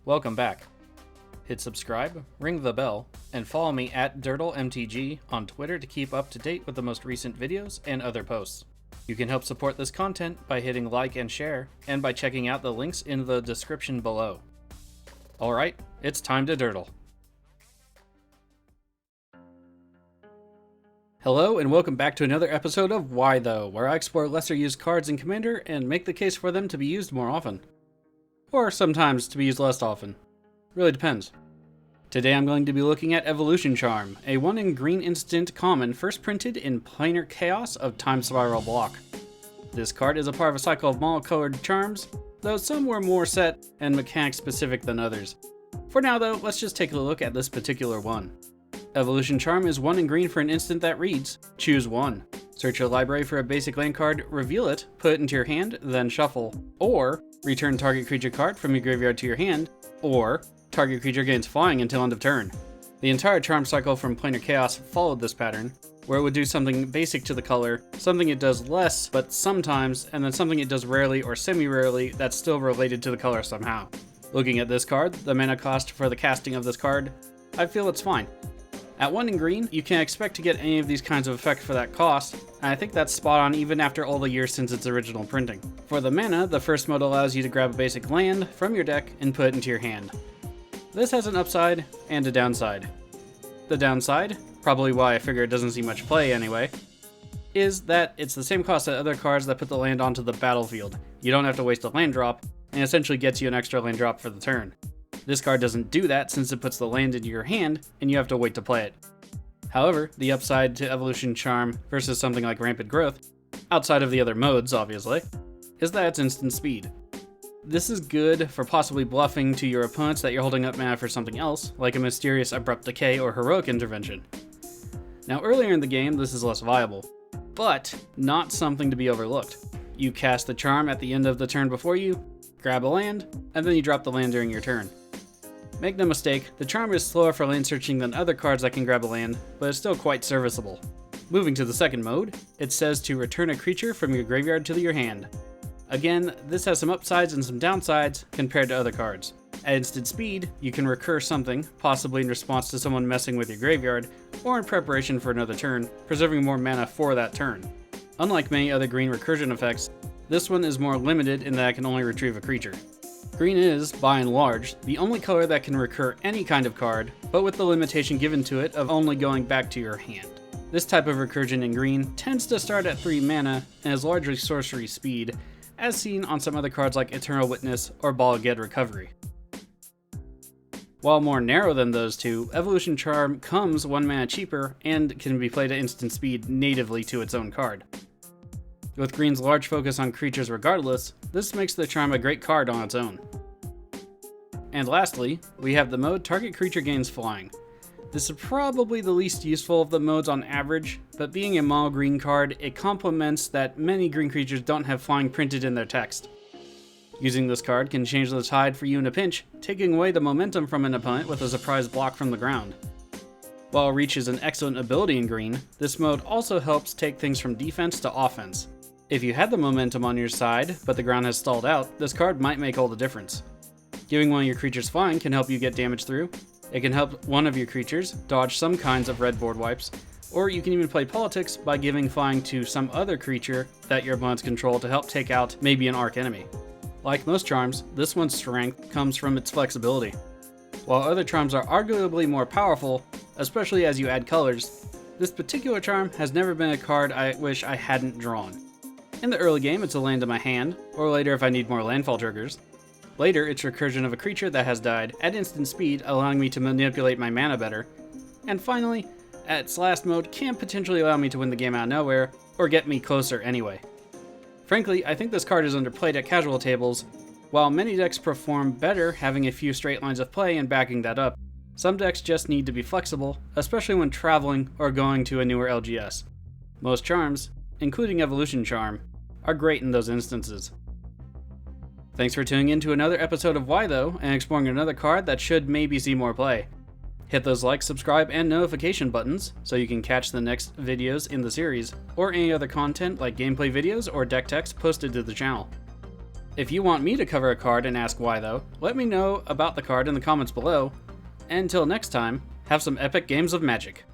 Welcome back. Hit subscribe, ring the bell, and follow me at DirtleMTG on Twitter to keep up to date with the most recent videos and other posts. You can help support this content by hitting like and share, and by checking out the links in the description below. Alright, it's time to dirtle. Hello and welcome back to another episode of Why Though, where I explore lesser used cards in Commander and make the case for them to be used more often. Or sometimes to be used less often. Really depends. Today I'm going to be looking at Evolution Charm, a 1 in green instant common first printed in Planar Chaos of Time Spiral block. This card is a part of a cycle of mono-colored charms, though some were more set and mechanic specific than others. For now though, let's just take a look at this particular one. Evolution Charm is 1 in green for an instant that reads, choose 1. Search your library for a basic land card, reveal it, put it into your hand, then shuffle. Or, return target creature card from your graveyard to your hand, or target creature gains flying until end of turn. The entire charm cycle from Planar Chaos followed this pattern, where it would do something basic to the color, something it does less but sometimes, and then something it does rarely or semi-rarely that's still related to the color somehow. Looking at this card, the mana cost for the casting of this card, I feel it's fine. At 1 in green, you can't expect to get any of these kinds of effect for that cost, and I think that's spot on even after all the years since its original printing. For the mana, the first mode allows you to grab a basic land from your deck and put it into your hand. This has an upside and a downside. The downside, probably why I figure it doesn't see much play anyway, is that it's the same cost as other cards that put the land onto the battlefield. You don't have to waste a land drop, and essentially gets you an extra land drop for the turn. This card doesn't do that since it puts the land into your hand, and you have to wait to play it. However, the upside to Evolution Charm versus something like Rampant Growth, outside of the other modes obviously, is that it's instant speed. This is good for possibly bluffing to your opponents that you're holding up mana for something else, like a mysterious Abrupt Decay or Heroic Intervention. Now earlier in the game this is less viable, but not something to be overlooked. You cast the charm at the end of the turn before you, grab a land, and then you drop the land during your turn. Make no mistake, the charm is slower for land searching than other cards that can grab a land, but it's still quite serviceable. Moving to the second mode, it says to return a creature from your graveyard to your hand. Again, this has some upsides and some downsides compared to other cards. At instant speed, you can recur something, possibly in response to someone messing with your graveyard, or in preparation for another turn, preserving more mana for that turn. Unlike many other green recursion effects, this one is more limited in that it can only retrieve a creature. Green is, by and large, the only color that can recur any kind of card, but with the limitation given to it of only going back to your hand. This type of recursion in green tends to start at 3 mana and is largely sorcery speed, as seen on some other cards like Eternal Witness or Ball of Ged Recovery. While more narrow than those two, Evolution Charm comes 1 mana cheaper and can be played at instant speed natively to its own card. With green's large focus on creatures regardless, this makes the charm a great card on its own. And lastly, we have the mode Target Creature Gains Flying. This is probably the least useful of the modes on average, but being a mono green card, it complements that many green creatures don't have flying printed in their text. Using this card can change the tide for you in a pinch, taking away the momentum from an opponent with a surprise block from the ground. While Reach is an excellent ability in green, this mode also helps take things from defense to offense. If you had the momentum on your side, but the ground has stalled out, this card might make all the difference. Giving one of your creatures flying can help you get damage through. It can help one of your creatures dodge some kinds of red board wipes, or you can even play politics by giving flying to some other creature that your opponents control to help take out maybe an arc enemy. Like most charms, this one's strength comes from its flexibility. While other charms are arguably more powerful, especially as you add colors, this particular charm has never been a card I wish I hadn't drawn. In the early game, it's a land in my hand, or later if I need more landfall triggers. Later, it's recursion of a creature that has died at instant speed, allowing me to manipulate my mana better. And finally, at its last mode, can potentially allow me to win the game out of nowhere, or get me closer anyway. Frankly, I think this card is underplayed at casual tables. While many decks perform better having a few straight lines of play and backing that up, some decks just need to be flexible, especially when traveling or going to a newer LGS. Most charms, including Evolution Charm, are great in those instances. Thanks for tuning in to another episode of Why Though, and exploring another card that should maybe see more play. Hit those like, subscribe, and notification buttons so you can catch the next videos in the series, or any other content like gameplay videos or deck text posted to the channel. If you want me to cover a card and ask why though, let me know about the card in the comments below. And until next time, have some epic games of Magic.